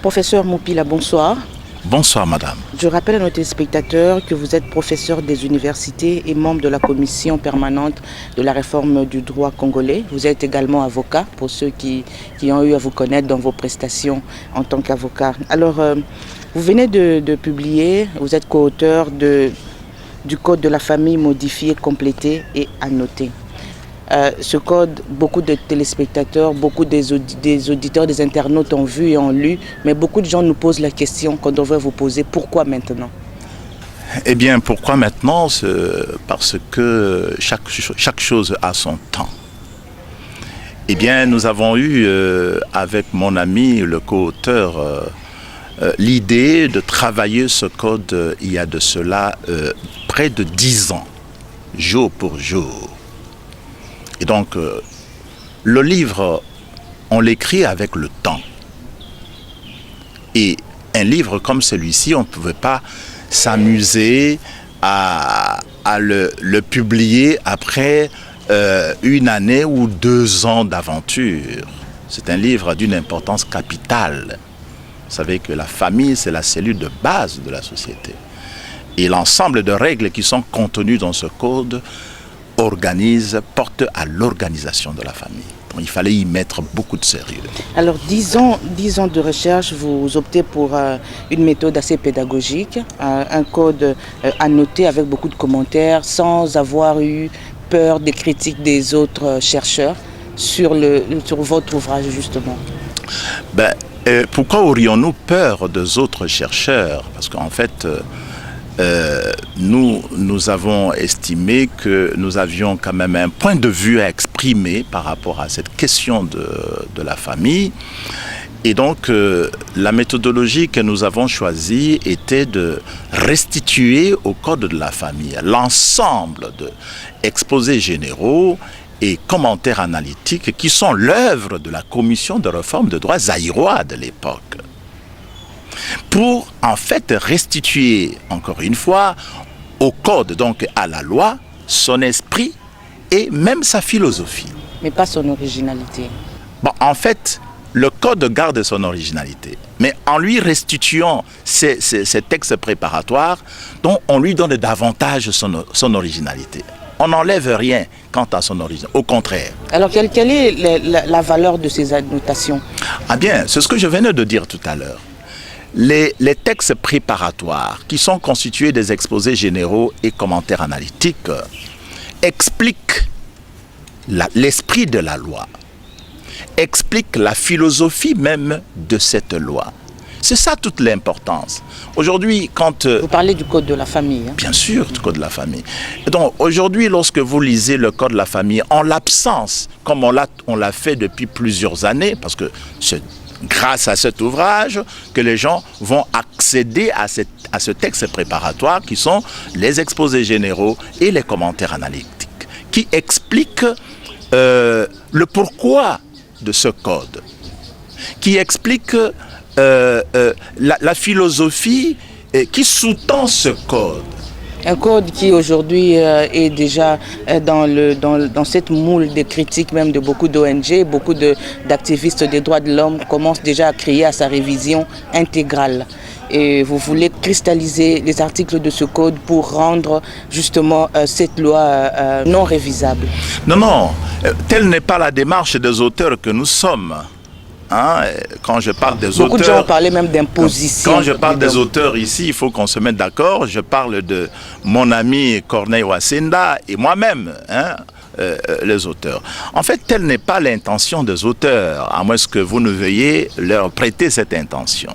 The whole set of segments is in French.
Professeur Moupila, bonsoir. Bonsoir madame. Je rappelle à nos téléspectateurs que vous êtes professeur des universités et membre de la commission permanente de la réforme du droit congolais. Vous êtes également avocat, pour ceux qui ont eu à vous connaître dans vos prestations en tant qu'avocat. Alors, vous venez de publier, vous êtes co-auteur du Code de la famille modifié, complété et annoté. Ce code, beaucoup de téléspectateurs, beaucoup des auditeurs, des internautes ont vu et ont lu, mais beaucoup de gens nous posent la question qu'on devrait vous poser, pourquoi maintenant? Eh bien, pourquoi maintenant? Parce que chaque chose a son temps. Eh bien, nous avons eu, avec mon ami, le co-auteur, l'idée de travailler ce code il y a de cela près de 10 ans, jour pour jour. Et donc, le livre, on l'écrit avec le temps. Et un livre comme celui-ci, on ne pouvait pas s'amuser à le publier après une année ou 2 ans d'aventure. C'est un livre d'une importance capitale. Vous savez que la famille, c'est la cellule de base de la société. Et l'ensemble de règles qui sont contenues dans ce code porte à l'organisation de la famille. Donc, il fallait y mettre beaucoup de sérieux. Alors 10 ans de recherche, vous optez pour une méthode assez pédagogique, un code annoté avec beaucoup de commentaires, sans avoir eu peur des critiques des autres chercheurs sur votre ouvrage justement. Pourquoi aurions-nous peur des autres chercheurs? Parce qu'en fait, nous avons estimé que nous avions quand même un point de vue à exprimer par rapport à cette question de la famille. Et donc, la méthodologie que nous avons choisie était de restituer au Code de la famille l'ensemble d'exposés généraux et commentaires analytiques qui sont l'œuvre de la commission de réforme de droit zaïrois de l'époque. Pour en fait restituer, encore une fois, au code, donc à la loi, son esprit et même sa philosophie. Mais pas son originalité. En fait, le code garde son originalité, mais en lui restituant ces textes préparatoires, dont on lui donne davantage son originalité. On n'enlève rien quant à son origine, au contraire. Alors, quelle est la valeur de ces annotations? Ah bien, c'est ce que je venais de dire tout à l'heure. Les textes préparatoires, qui sont constitués des exposés généraux et commentaires analytiques, expliquent l'esprit de la loi, expliquent la philosophie même de cette loi. C'est ça toute l'importance. Aujourd'hui, quand... Vous parlez du Code de la famille. Hein? Bien sûr, du Code de la famille. Donc, aujourd'hui, lorsque vous lisez le Code de la famille, en l'absence, comme on l'a fait depuis plusieurs années, parce que c'est grâce à cet ouvrage que les gens vont accéder à ce texte préparatoire qui sont les exposés généraux et les commentaires analytiques qui expliquent le pourquoi de ce code, qui expliquent la philosophie qui sous-tend ce code. Un code qui aujourd'hui est déjà dans cette moule de critiques même de beaucoup d'ONG, beaucoup d'activistes des droits de l'homme commencent déjà à crier à sa révision intégrale. Et vous voulez cristalliser les articles de ce code pour rendre justement cette loi non révisable. Non, telle n'est pas la démarche des auteurs que nous sommes. Quand je parle des auteurs... Beaucoup de gens ont parlé même d'imposition. Quand je parle des auteurs ici, il faut qu'on se mette d'accord. Je parle de mon ami Corneille Wasenda et moi-même, les auteurs. En fait, telle n'est pas l'intention des auteurs, à moins que vous ne veuillez leur prêter cette intention.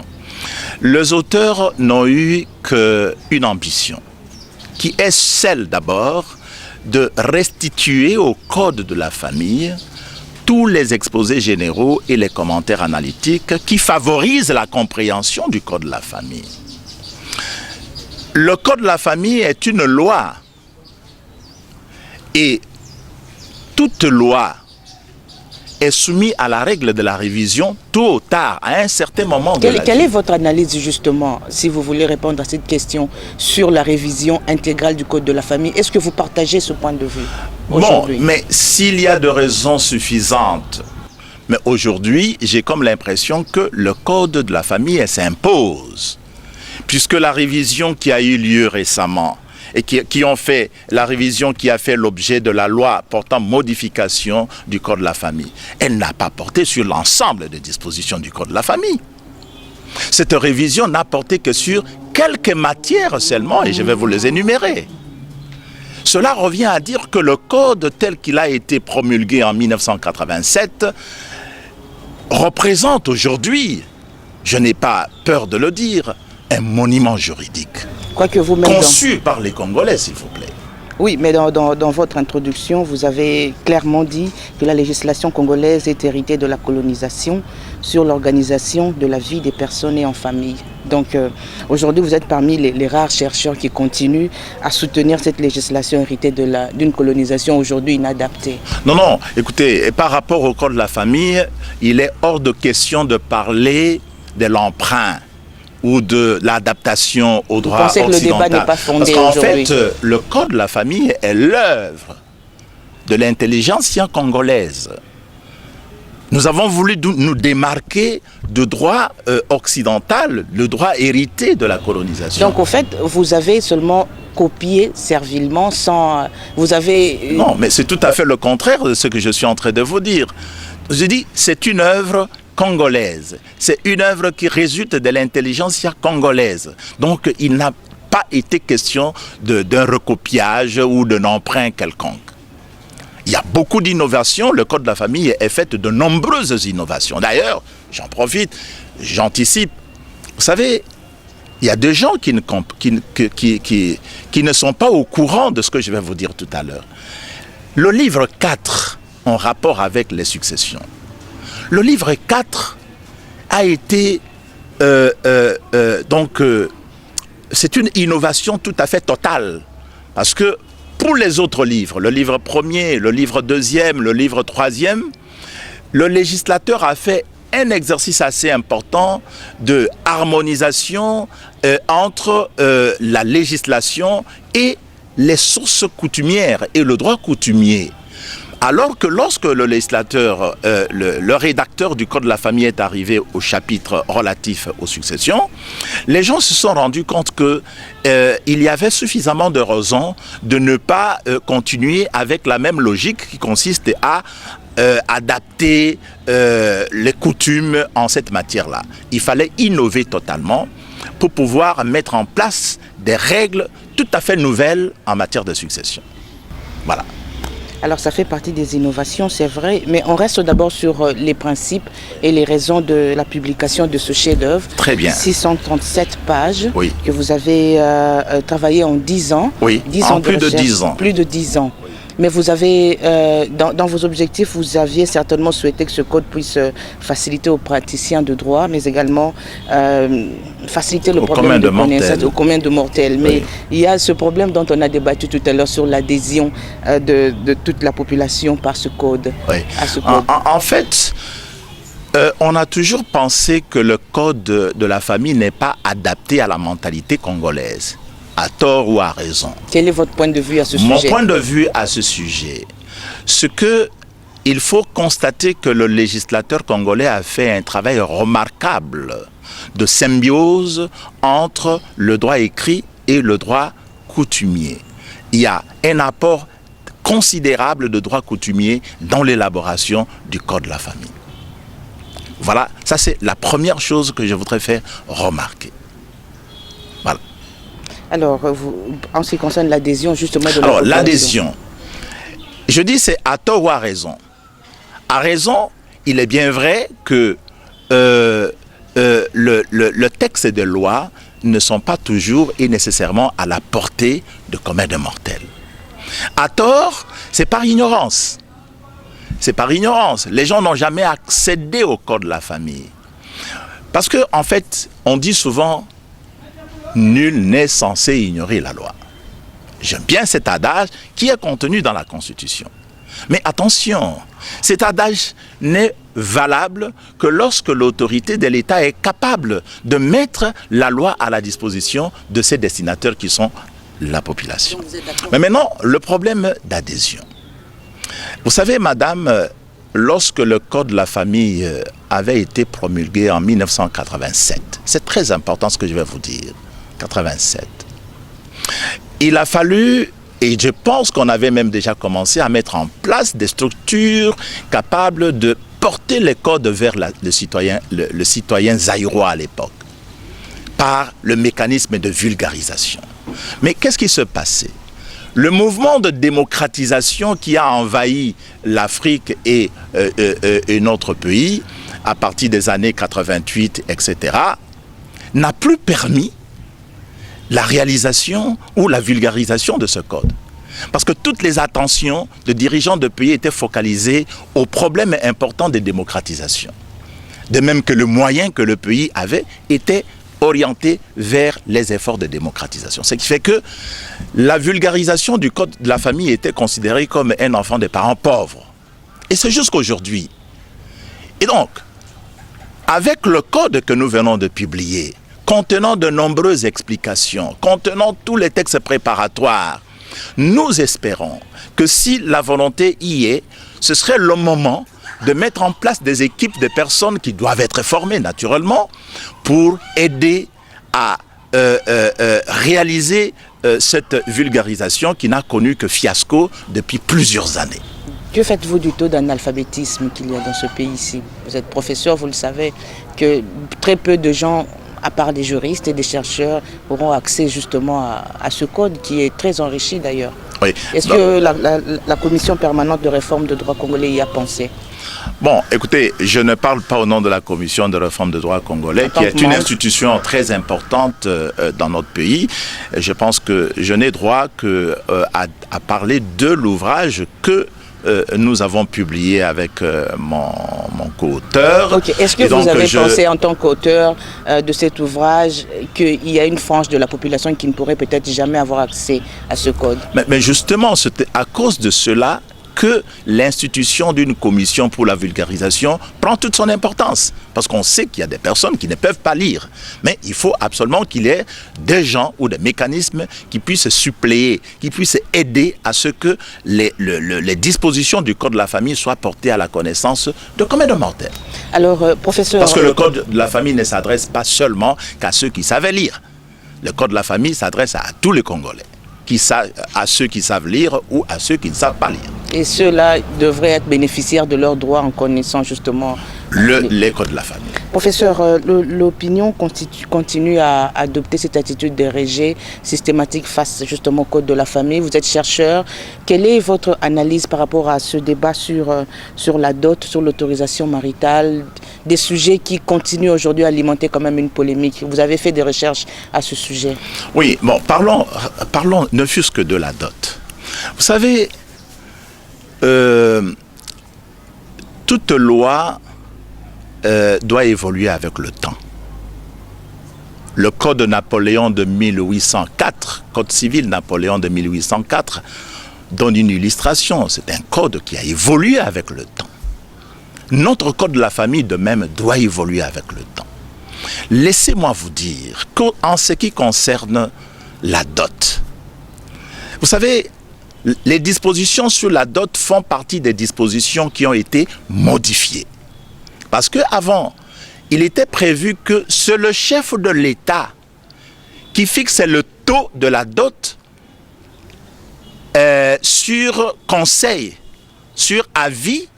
Les auteurs n'ont eu qu'une ambition, qui est celle d'abord de restituer au Code de la famille tous les exposés généraux et les commentaires analytiques qui favorisent la compréhension du Code de la famille. Le Code de la famille est une loi. Et toute loi est soumise à la règle de la révision tôt ou tard, à un certain moment de la vie. Quelle est votre analyse justement, si vous voulez répondre à cette question, sur la révision intégrale du Code de la famille? Est-ce que vous partagez ce point de vue aujourd'hui? Bon, mais s'il y a de raisons suffisantes Mais aujourd'hui, j'ai comme l'impression que le code de la famille s'impose. Puisque la révision qui a eu lieu récemment, et qui ont fait la révision qui a fait l'objet de la loi portant modification du code de la famille, elle n'a pas porté sur l'ensemble des dispositions du code de la famille. Cette révision n'a porté que sur quelques matières seulement, et je vais vous les énumérer. Cela revient à dire que le code tel qu'il a été promulgué en 1987 représente aujourd'hui, je n'ai pas peur de le dire, un monument juridique. Quoique vous-même conçu par les Congolais, s'il vous plaît. Oui, mais dans votre introduction, vous avez clairement dit que la législation congolaise est héritée de la colonisation sur l'organisation de la vie des personnes et en famille. Donc aujourd'hui, vous êtes parmi les rares chercheurs qui continuent à soutenir cette législation héritée d'une colonisation aujourd'hui inadaptée. Non, non, écoutez, par rapport au code de la famille, il est hors de question de parler de l'emprunt ou de l'adaptation au droit occidental. Vous pensez que le débat n'est pas fondé aujourd'hui? Parce qu'en fait, le code de la famille est l'œuvre de l'intelligentsia congolaise. Nous avons voulu nous démarquer du droit occidental, le droit hérité de la colonisation. Donc, au fait, vous avez seulement copié servilement sans... Vous avez... Non, mais c'est tout à fait le contraire de ce que je suis en train de vous dire. Je dis, c'est une œuvre congolaise. C'est une œuvre qui résulte de l'intelligentsia congolaise. Donc, il n'a pas été question d'un recopiage ou d'un emprunt quelconque. Il y a beaucoup d'innovations. Le code de la famille est fait de nombreuses innovations. D'ailleurs, j'en profite, j'anticipe. Vous savez, il y a des gens qui ne sont pas au courant de ce que je vais vous dire tout à l'heure. Le livre 4, en rapport avec les successions. Le livre 4 a été, c'est une innovation tout à fait totale. Parce que pour les autres livres, le livre 1er, le livre 2e, le livre 3e, le législateur a fait un exercice assez important de harmonisation entre la législation et les sources coutumières et le droit coutumier. Alors que lorsque le législateur, le rédacteur du Code de la famille est arrivé au chapitre relatif aux successions, les gens se sont rendus compte qu'il y avait suffisamment de raisons de ne pas continuer avec la même logique qui consiste à adapter les coutumes en cette matière-là. Il fallait innover totalement pour pouvoir mettre en place des règles tout à fait nouvelles en matière de succession. Voilà. Alors ça fait partie des innovations, c'est vrai, mais on reste d'abord sur les principes et les raisons de la publication de ce chef-d'œuvre. Très bien. 637 pages, oui, que vous avez travaillé en 10 ans. Oui, 10 ans plus de 10 ans. Plus de 10 ans. Mais vous avez, dans vos objectifs, vous aviez certainement souhaité que ce code puisse faciliter aux praticiens de droit, mais également faciliter le problème de connaissance au commun de mortels. Mais oui, il y a ce problème dont on a débattu tout à l'heure sur l'adhésion de toute la population par ce code. Oui. À ce code. En fait, on a toujours pensé que le code de la famille n'est pas adapté à la mentalité congolaise. À tort ou à raison. Quel est votre point de vue à ce sujet? Mon point de vue à ce sujet, c'est qu'il faut constater que le législateur congolais a fait un travail remarquable de symbiose entre le droit écrit et le droit coutumier. Il y a un apport considérable de droit coutumier dans l'élaboration du Code de la famille. Voilà, ça c'est la première chose que je voudrais faire remarquer. Voilà. Alors, en ce qui concerne l'adhésion, justement... Alors, l'adhésion, je dis c'est à tort ou à raison. À raison, il est bien vrai que le texte de loi ne sont pas toujours et nécessairement à la portée de commun de mortels. À tort, c'est par ignorance. C'est par ignorance. Les gens n'ont jamais accédé au code de la famille. Parce que, en fait, on dit souvent... Nul n'est censé ignorer la loi. J'aime bien cet adage qui est contenu dans la Constitution. Mais attention, cet adage n'est valable que lorsque l'autorité de l'État est capable de mettre la loi à la disposition de ses destinataires qui sont la population. Mais maintenant, le problème d'adhésion. Vous savez, madame, lorsque le Code de la famille avait été promulgué en 1987, c'est très important ce que je vais vous dire, 87, il a fallu, et je pense qu'on avait même déjà commencé à mettre en place des structures capables de porter les codes vers le citoyen zaïrois à l'époque, par le mécanisme de vulgarisation. Mais qu'est-ce qui se passait? Le mouvement de démocratisation qui a envahi l'Afrique et notre pays, à partir des années 88, etc., n'a plus permis la réalisation ou la vulgarisation de ce code. Parce que toutes les attentions de dirigeants de pays étaient focalisées aux problèmes importants de démocratisation. De même que le moyen que le pays avait était orienté vers les efforts de démocratisation. Ce qui fait que la vulgarisation du code de la famille était considérée comme un enfant des parents pauvres. Et c'est jusqu'aujourd'hui. Et donc, avec le code que nous venons de publier, contenant de nombreuses explications, contenant tous les textes préparatoires, nous espérons que si la volonté y est, ce serait le moment de mettre en place des équipes de personnes qui doivent être formées naturellement pour aider à réaliser cette vulgarisation qui n'a connu que fiasco depuis plusieurs années. Que faites-vous du taux d'analphabétisme qu'il y a dans ce pays-ci? Vous êtes professeur, vous le savez, que très peu de gens, à part des juristes et des chercheurs, auront accès justement à ce code qui est très enrichi d'ailleurs. Oui. Est-ce que la commission permanente de réforme de droit congolais y a pensé? Bon, écoutez, je ne parle pas au nom de la commission de réforme de droit congolais, qui est une institution très importante dans notre pays. Je pense que je n'ai droit à parler de l'ouvrage que nous avons publié avec mon co-auteur. Okay. Est-ce que vous avez pensé en tant qu'auteur de cet ouvrage qu'il y a une frange de la population qui ne pourrait peut-être jamais avoir accès à ce code? Mais justement, c'est à cause de cela que l'institution d'une commission pour la vulgarisation prend toute son importance. Parce qu'on sait qu'il y a des personnes qui ne peuvent pas lire. Mais il faut absolument qu'il y ait des gens ou des mécanismes qui puissent suppléer, qui puissent aider à ce que les dispositions du Code de la famille soient portées à la connaissance de combien de mortels. Alors, professeur... Parce que le Code de la famille ne s'adresse pas seulement qu'à ceux qui savaient lire. Le Code de la famille s'adresse à tous les Congolais. À ceux qui savent lire ou à ceux qui ne savent pas lire. Et ceux-là devraient être bénéficiaires de leurs droits en connaissant justement les codes de la famille. Professeur, l'opinion continue à adopter cette attitude de rejet systématique face justement au code de la famille. Vous êtes chercheur. Quelle est votre analyse par rapport à ce débat sur la dot, sur l'autorisation maritale, des sujets qui continuent aujourd'hui à alimenter quand même une polémique? Vous avez fait des recherches à ce sujet. Oui, bon, parlons ne fût-ce que de la dot. Vous savez, toute loi doit évoluer avec le temps. Le Code Napoléon de 1804, Code civil Napoléon de 1804, donne une illustration. C'est un code qui a évolué avec le temps. Notre Code de la famille, de même, doit évoluer avec le temps. Laissez-moi vous dire qu'en ce qui concerne la dot, vous savez, les dispositions sur la dot font partie des dispositions qui ont été modifiées. Parce qu'avant, il était prévu que c'est le chef de l'État qui fixe le taux de la dot sur conseil, sur avis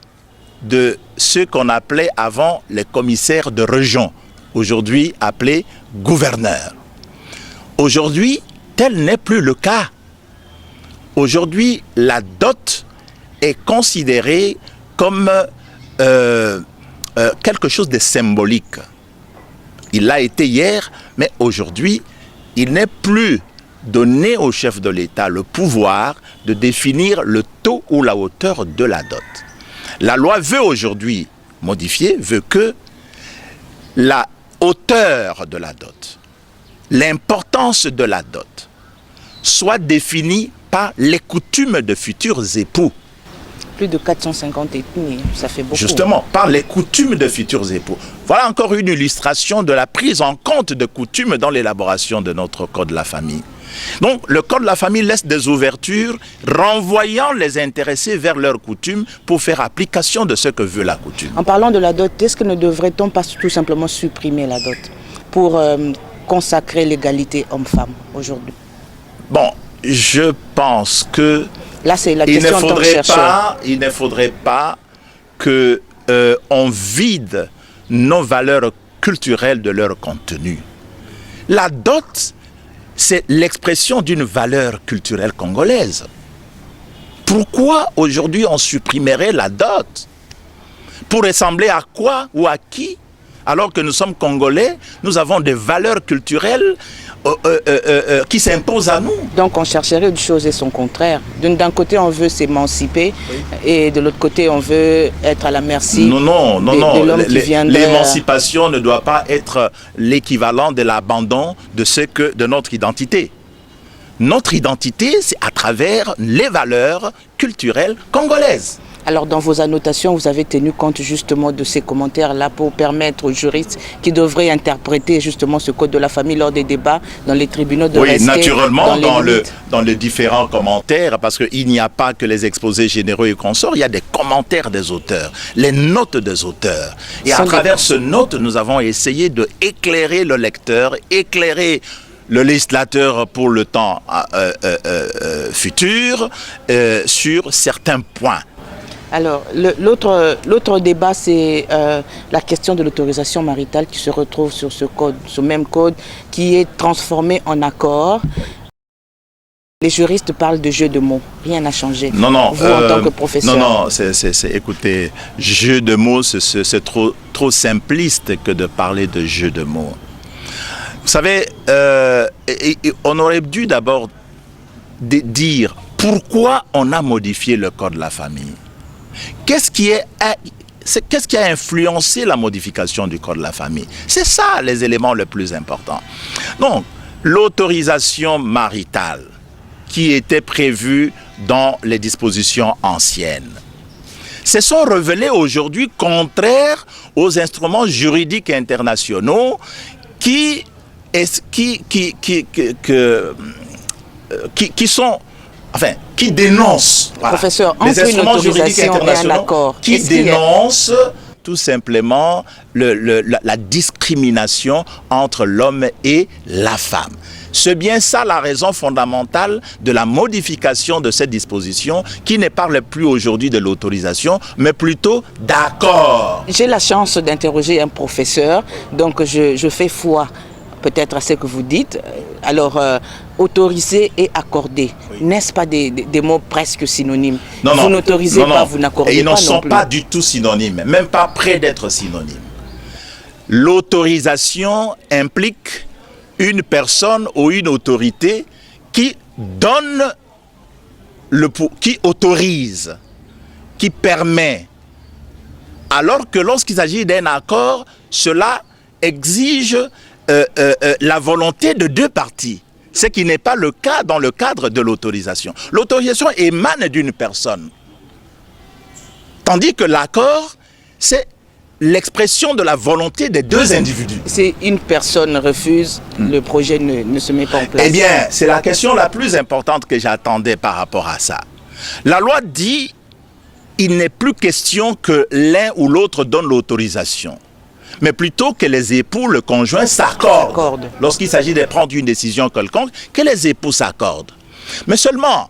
de ceux qu'on appelait avant les commissaires de région, aujourd'hui appelés gouverneurs. Aujourd'hui, tel n'est plus le cas. Aujourd'hui, la dot est considérée comme quelque chose de symbolique. Il l'a été hier, mais aujourd'hui, il n'est plus donné au chef de l'État le pouvoir de définir le taux ou la hauteur de la dot. La loi veut aujourd'hui modifier, veut que la hauteur de la dot, l'importance de la dot, soit définie par les coutumes de futurs époux. Plus de 450 ethnies, ça fait beaucoup. Justement, par les coutumes de futurs époux. Voilà encore une illustration de la prise en compte de coutumes dans l'élaboration de notre Code de la famille. Donc, le Code de la famille laisse des ouvertures, renvoyant les intéressés vers leurs coutumes pour faire application de ce que veut la coutume. En parlant de la dot, est-ce que ne devrait-on pas tout simplement supprimer la dot pour consacrer l'égalité homme-femme aujourd'hui? Bon, je pense que là, c'est la question en tant que chercheur. Il ne faudrait pas que on vide nos valeurs culturelles de leur contenu. La dot, c'est l'expression d'une valeur culturelle congolaise. Pourquoi aujourd'hui on supprimerait la dot? Pour ressembler à quoi ou à qui? Alors que nous sommes Congolais, nous avons des valeurs culturelles qui s'imposent à nous. Donc on chercherait une chose et son contraire. D'un côté, on veut s'émanciper, oui, et de l'autre côté, on veut être à la merci de l'homme qui viendrait... L'émancipation ne doit pas être l'équivalent de l'abandon de notre identité. Notre identité, c'est à travers les valeurs culturelles congolaises. Alors dans vos annotations, vous avez tenu compte justement de ces commentaires-là pour permettre aux juristes qui devraient interpréter justement ce code de la famille lors des débats dans les tribunaux de rester naturellement dans les différents commentaires, parce qu'il n'y a pas que les exposés généraux et consorts, il y a des commentaires des auteurs, les notes des auteurs. Et à travers ces notes, nous avons essayé d'éclairer le lecteur, éclairer le législateur pour le temps futur sur certains points. Alors, l'autre débat, c'est la question de l'autorisation maritale qui se retrouve sur ce même code, qui est transformé en accord. Les juristes parlent de jeu de mots, rien n'a changé. Non, non. Vous, en tant que professeur. Non, écoutez, jeu de mots, c'est trop simpliste que de parler de jeu de mots. Vous savez, on aurait dû d'abord dire pourquoi on a modifié le code de la famille. Qu'est-ce qui a influencé la modification du code de la famille? C'est ça les éléments les plus importants. Donc, l'autorisation maritale qui était prévue dans les dispositions anciennes se sont révélées aujourd'hui contraires aux instruments juridiques internationaux qui sont... Enfin, qui dénonce, professeur, les instruments juridiques internationaux qui dénoncent tout simplement la discrimination entre l'homme et la femme. C'est bien ça la raison fondamentale de la modification de cette disposition qui ne parle plus aujourd'hui de l'autorisation, mais plutôt d'accord. J'ai la chance d'interroger un professeur, donc je fais foi peut-être à ce que vous dites. Alors, autoriser et accorder, oui, n'est-ce pas des mots presque synonymes? Non, vous n'autorisez pas, vous n'accordez pas. Ils ne sont pas du tout synonymes, même pas près d'être synonymes. L'autorisation implique une personne ou une autorité qui donne, qui autorise, qui permet. Alors que lorsqu'il s'agit d'un accord, cela exige la volonté de deux parties, ce qui n'est pas le cas dans le cadre de l'autorisation. L'autorisation émane d'une personne, tandis que l'accord, c'est l'expression de la volonté des deux individus. Si une personne refuse, le projet ne se met pas en place. Eh bien, c'est la question la plus importante que j'attendais par rapport à ça. La loi dit, il n'est plus question que l'un ou l'autre donne l'autorisation, mais plutôt que les époux, le conjoint, s'accordent. Lorsqu'il s'agit de prendre une décision quelconque, que les époux s'accordent. Mais seulement,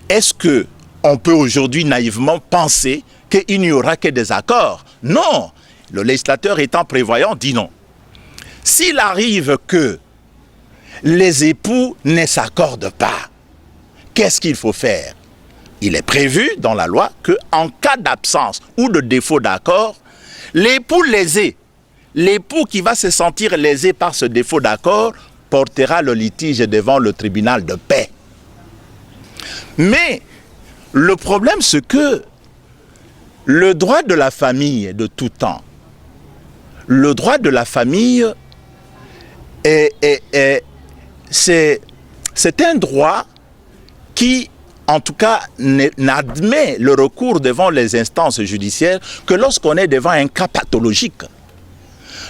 est-ce qu'on peut aujourd'hui naïvement penser qu'il n'y aura que des accords? Non. Le législateur étant prévoyant dit non. S'il arrive que les époux ne s'accordent pas, qu'est-ce qu'il faut faire? Il est prévu dans la loi qu'en cas d'absence ou de défaut d'accord, l'époux lésé, l'époux qui va se sentir lésé par ce défaut d'accord, portera le litige devant le tribunal de paix. Mais le problème, c'est que le droit de la famille de tout temps, le droit de la famille, c'est un droit qui, en tout cas, n'admet le recours devant les instances judiciaires que lorsqu'on est devant un cas pathologique.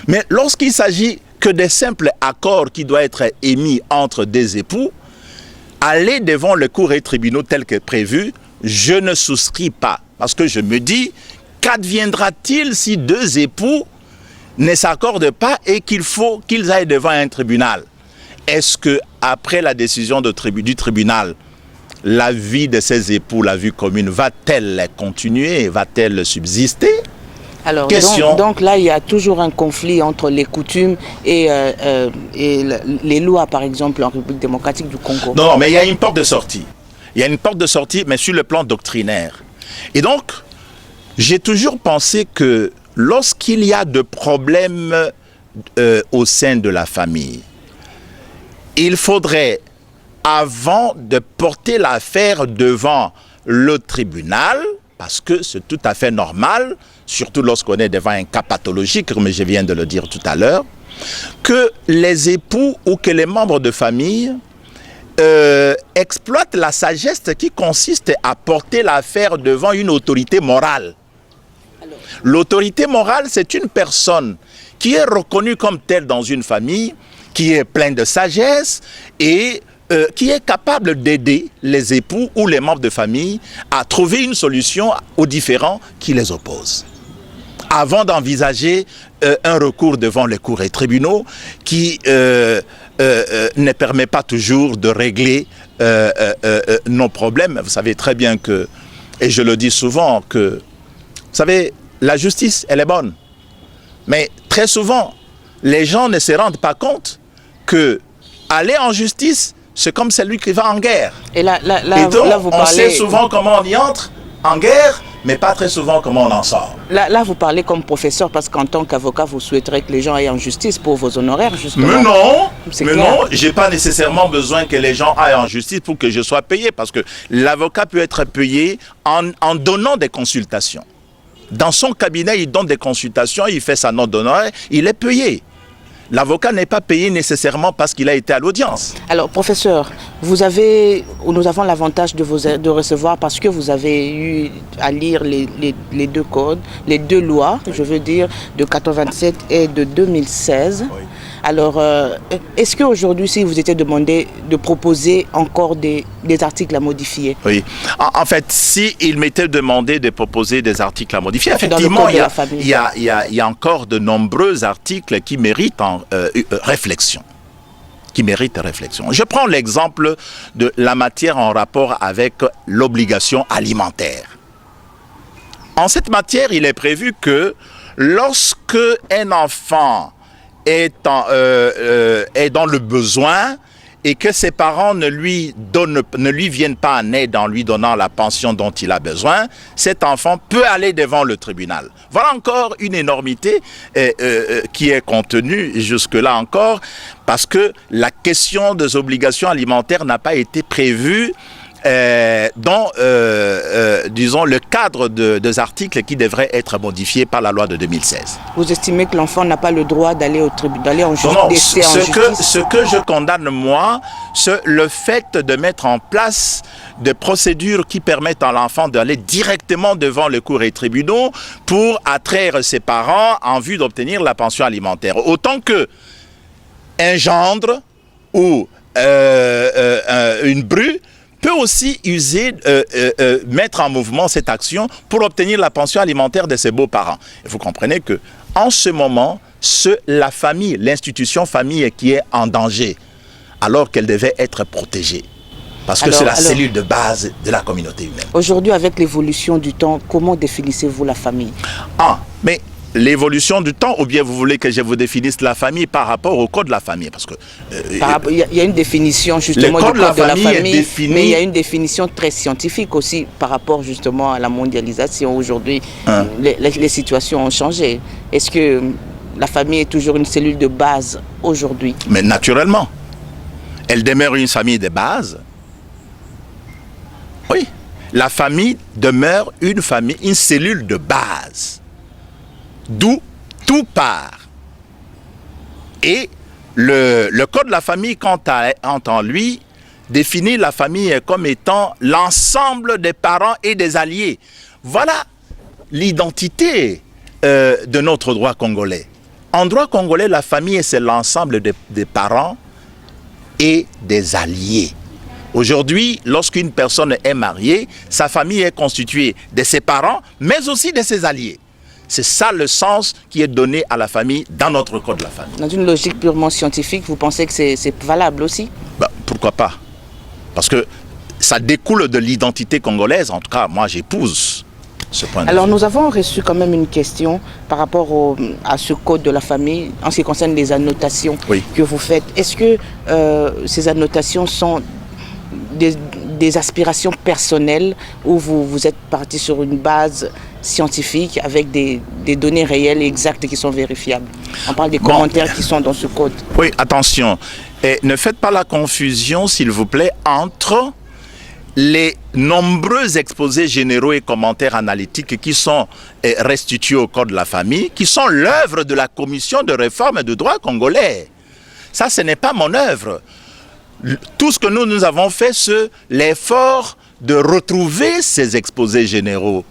Mais lorsqu'il s'agit que des simples accords qui doivent être émis entre des époux, aller devant le cours et tribunaux tel que prévu, je ne souscris pas. Parce que je me dis, qu'adviendra-t-il si deux époux ne s'accordent pas et qu'il faut qu'ils aillent devant un tribunal? Est-ce que après la décision du tribunal, la vie de ces époux, la vie commune, va-t-elle continuer, va-t-elle subsister? Alors, donc là, il y a toujours un conflit entre les coutumes et les lois, par exemple, en République démocratique du Congo. Non, mais il y a une porte de sortie. Il y a une porte de sortie, mais sur le plan doctrinaire. Et donc, j'ai toujours pensé que lorsqu'il y a de problèmes au sein de la famille, il faudrait, avant de porter l'affaire devant le tribunal, parce que c'est tout à fait normal, surtout lorsqu'on est devant un cas pathologique, comme je viens de le dire tout à l'heure, que les époux ou que les membres de famille exploitent la sagesse qui consiste à porter l'affaire devant une autorité morale. L'autorité morale, c'est une personne qui est reconnue comme telle dans une famille, qui est pleine de sagesse et qui est capable d'aider les époux ou les membres de famille à trouver une solution aux différends qui les opposent. Avant d'envisager un recours devant les cours et tribunaux qui ne permet pas toujours de régler nos problèmes. Vous savez très bien que, et je le dis souvent, que, vous savez, la justice, elle est bonne. Mais très souvent, les gens ne se rendent pas compte que aller en justice, c'est comme celui qui va en guerre. Et là vous parlez... On sait souvent comment on y entre en guerre, mais pas très souvent comment on en sort. Là, vous parlez comme professeur, parce qu'en tant qu'avocat, vous souhaiterez que les gens aillent en justice pour vos honoraires, justement. Mais non, j'ai pas nécessairement besoin que les gens aillent en justice pour que je sois payé, parce que l'avocat peut être payé en donnant des consultations. Dans son cabinet, il donne des consultations, il fait sa note d'honoraires, il est payé. L'avocat n'est pas payé nécessairement parce qu'il a été à l'audience. Alors, professeur, nous avons l'avantage de recevoir, parce que vous avez eu à lire les deux codes, les deux lois, je veux dire, de 87 et de 2016. Oui. Alors, est-ce qu'aujourd'hui, si vous étiez demandé de proposer encore des articles à modifier? Oui. En fait, s'il m'était demandé de proposer des articles à modifier, effectivement, il y a encore de nombreux articles qui méritent réflexion. Je prends l'exemple de la matière en rapport avec l'obligation alimentaire. En cette matière, il est prévu que lorsque un enfant est dans le besoin et que ses parents ne lui viennent pas en aide en lui donnant la pension dont il a besoin, cet enfant peut aller devant le tribunal. Voilà encore une énormité qui est contenue jusque-là encore, parce que la question des obligations alimentaires n'a pas été prévue dans, disons, le cadre des articles qui devraient être modifiés par la loi de 2016. Vous estimez que l'enfant n'a pas le droit d'aller au tribunal, d'aller en justice? Non, ce que je condamne, moi, c'est le fait de mettre en place des procédures qui permettent à l'enfant d'aller directement devant le cours et tribunaux pour attraire ses parents en vue d'obtenir la pension alimentaire. Autant que un gendre ou une bru peut aussi mettre en mouvement cette action pour obtenir la pension alimentaire de ses beaux-parents. Vous comprenez que en ce moment, c'est la famille, l'institution famille qui est en danger, alors qu'elle devait être protégée. Parce que c'est la cellule de base de la communauté humaine. Aujourd'hui, avec l'évolution du temps, comment définissez-vous la famille? Mais l'évolution du temps, ou bien vous voulez que je vous définisse la famille par rapport au code de la famille? Parce que il y a une définition justement du code de la famille, mais il y a une définition très scientifique aussi par rapport justement à la mondialisation. Aujourd'hui, les situations ont changé. Est-ce que la famille est toujours une cellule de base aujourd'hui? Mais naturellement, elle demeure une famille de base. Oui, la famille demeure une cellule de base. D'où tout part. Et le code de la famille, quant en lui, définit la famille comme étant l'ensemble des parents et des alliés. Voilà l'identité de notre droit congolais. En droit congolais, la famille, c'est l'ensemble des parents et des alliés. Aujourd'hui, lorsqu'une personne est mariée, sa famille est constituée de ses parents, mais aussi de ses alliés. C'est ça le sens qui est donné à la famille dans notre code de la famille. Dans une logique purement scientifique, vous pensez que c'est valable aussi? Pourquoi pas? Parce que ça découle de l'identité congolaise. En tout cas, moi, j'épouse ce point de vue. Alors, nous avons reçu quand même une question par rapport à ce code de la famille en ce qui concerne les annotations que vous faites. Est-ce que ces annotations sont des aspirations personnelles ou vous êtes parti sur une base scientifique avec des données réelles et exactes qui sont vérifiables? On parle des commentaires qui sont dans ce code. Oui, attention. Et ne faites pas la confusion, s'il vous plaît, entre les nombreux exposés généraux et commentaires analytiques qui sont restitués au Code de la famille, qui sont l'œuvre de la Commission de réforme du droit congolais. Ça, ce n'est pas mon œuvre. Tout ce que nous avons fait, c'est l'effort de retrouver ces exposés généraux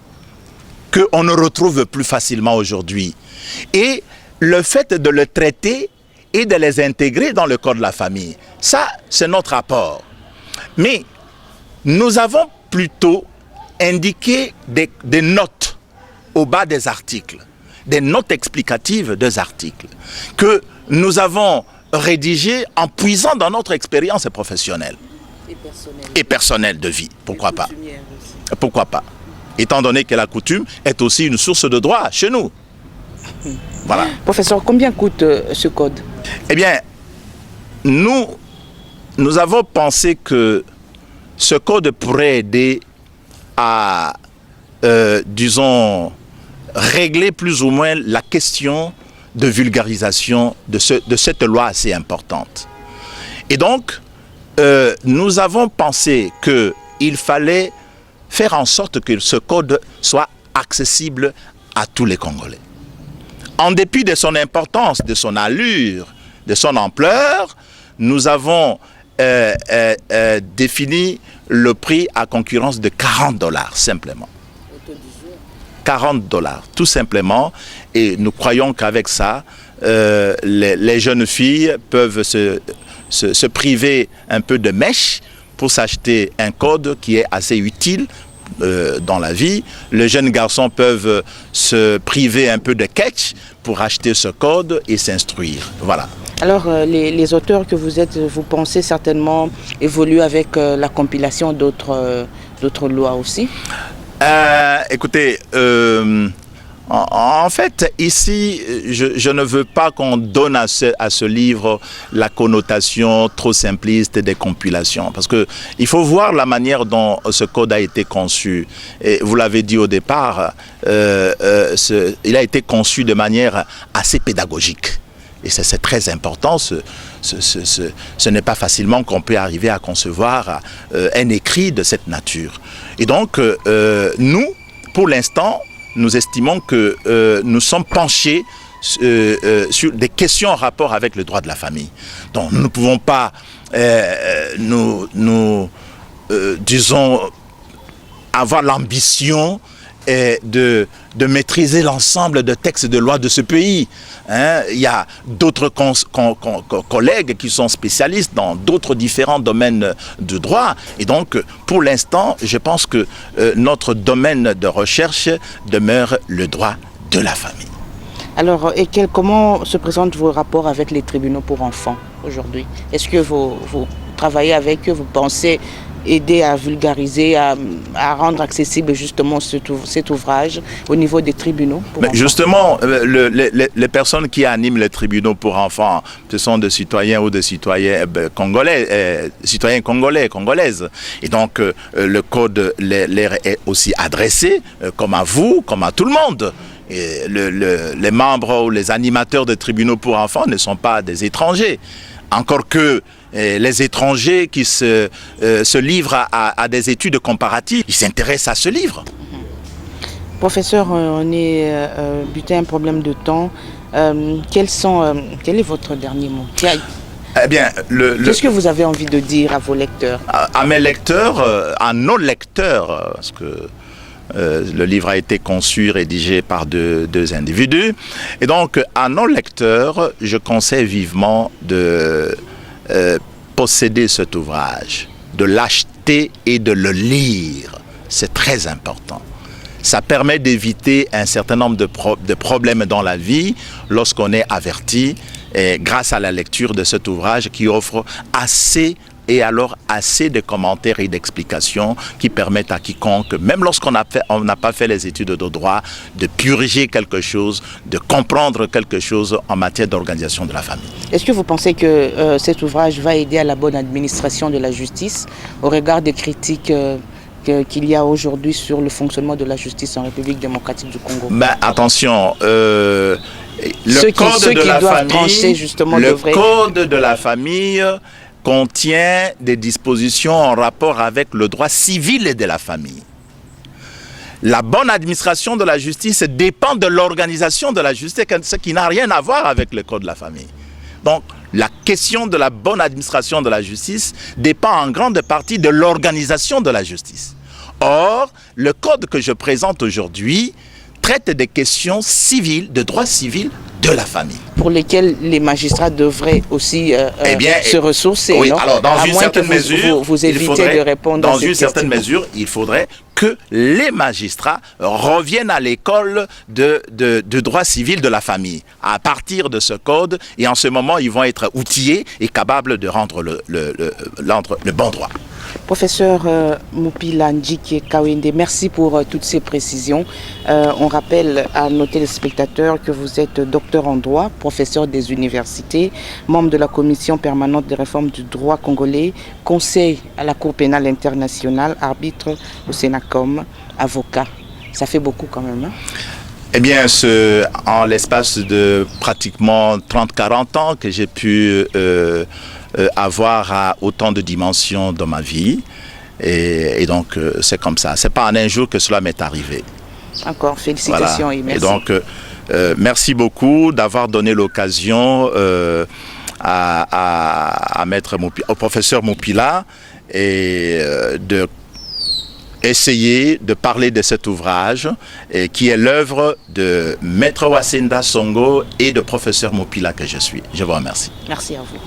qu'on ne retrouve plus facilement aujourd'hui. Et le fait de le traiter et de les intégrer dans le Code de la famille, ça, c'est notre apport. Mais nous avons plutôt indiqué des notes au bas des articles, des notes explicatives des articles, que nous avons rédigées en puisant dans notre expérience professionnelle et personnelle de vie. Pourquoi pas? Pourquoi pas? Étant donné que la coutume est aussi une source de droit chez nous. Voilà. Professeur, combien coûte ce code? Eh bien, nous avons pensé que ce code pourrait aider à, disons, régler plus ou moins la question de vulgarisation de cette loi assez importante. Et donc, nous avons pensé qu'il fallait faire en sorte que ce code soit accessible à tous les Congolais. En dépit de son importance, de son allure, de son ampleur, nous avons défini le prix à concurrence de $40 simplement. $40 tout simplement. Et nous croyons qu'avec ça, les jeunes filles peuvent se priver un peu de mèche pour s'acheter un code qui est assez utile dans la vie. Les jeunes garçons peuvent se priver un peu de catch pour acheter ce code et s'instruire. Voilà. Alors, les auteurs que vous êtes, vous pensez certainement évoluer avec la compilation d'autres lois aussi? Écoutez, en fait, ici, je ne veux pas qu'on donne à ce livre la connotation trop simpliste des compilations. Parce qu'il faut voir la manière dont ce code a été conçu. Et vous l'avez dit au départ, il a été conçu de manière assez pédagogique. Et c'est très important, ce n'est pas facilement qu'on peut arriver à concevoir un écrit de cette nature. Et donc, nous, pour l'instant, nous estimons que nous sommes penchés sur des questions en rapport avec le droit de la famille. Donc, nous ne pouvons pas, disons, avoir l'ambition de maîtriser l'ensemble des textes de loi de ce pays. Il y a d'autres collègues qui sont spécialistes dans d'autres différents domaines de droit. Et donc, pour l'instant, je pense que notre domaine de recherche demeure le droit de la famille. Alors, comment se présentent vos rapports avec les tribunaux pour enfants aujourd'hui? Est-ce que vous travaillez avec eux, vous pensez aider à vulgariser, à rendre accessible justement cet ouvrage au niveau des tribunaux pour enfants? Justement, les personnes qui animent les tribunaux pour enfants, ce sont des citoyens ou des citoyens congolais, citoyens congolais, congolaises. Et donc, le code leur est aussi adressé, comme à vous, comme à tout le monde. Et les membres ou les animateurs des tribunaux pour enfants ne sont pas des étrangers. Encore que les étrangers qui se livrent à des études comparatives, ils s'intéressent à ce livre. Professeur, on est buté à un problème de temps. Quel est votre dernier mot? Eh bien, qu'est-ce que vous avez envie de dire à vos lecteurs? À mes lecteurs, à nos lecteurs, parce que le livre a été conçu, rédigé par deux individus. Et donc, à nos lecteurs, je conseille vivement de posséder cet ouvrage. de l'acheter et de le lire. C'est très important. Ça permet d'éviter un certain nombre de problèmes dans la vie lorsqu'on est averti et grâce à la lecture de cet ouvrage qui offre assez de commentaires et d'explications qui permettent à quiconque, même lorsqu'on n'a pas fait les études de droit, de purger quelque chose, de comprendre quelque chose en matière d'organisation de la famille. Est-ce que vous pensez que cet ouvrage va aider à la bonne administration de la justice au regard des critiques qu'il y a aujourd'hui sur le fonctionnement de la justice en République démocratique du Congo? Ben, attention, le code de la famille contient des dispositions en rapport avec le droit civil de la famille. La bonne administration de la justice dépend de l'organisation de la justice, ce qui n'a rien à voir avec le code de la famille. Donc, la question de la bonne administration de la justice dépend en grande partie de l'organisation de la justice. Or, le code que je présente aujourd'hui traite des questions civiles, de droit civil de la famille. Pour lesquels les magistrats devraient aussi se ressourcer. Oui, non? alors dans une certaine mesure, vous évitez de répondre dans une certaine mesure, il faudrait que les magistrats reviennent à l'école de droit civil de la famille à partir de ce code, et en ce moment, ils vont être outillés et capables de rendre le bon droit. Professeur Mupila Ndjike Kawende, merci pour toutes ces précisions. On rappelle à nos téléspectateurs que vous êtes docteur en droit, professeur des universités, membre de la commission permanente de réforme du droit congolais, conseil à la Cour pénale internationale, arbitre au Sénacom, avocat. Ça fait beaucoup quand même, hein? Eh bien, en l'espace de pratiquement 30-40 ans que j'ai pu avoir autant de dimensions dans ma vie. Et donc, c'est comme ça. C'est pas en un jour que cela m'est arrivé. Encore, félicitations, voilà. Et merci. Et donc, merci beaucoup d'avoir donné l'occasion au professeur Mupila et de essayer de parler de cet ouvrage qui est l'œuvre de Maître Wasenda Songo et de professeur Mupila que je suis. Je vous remercie. Merci à vous.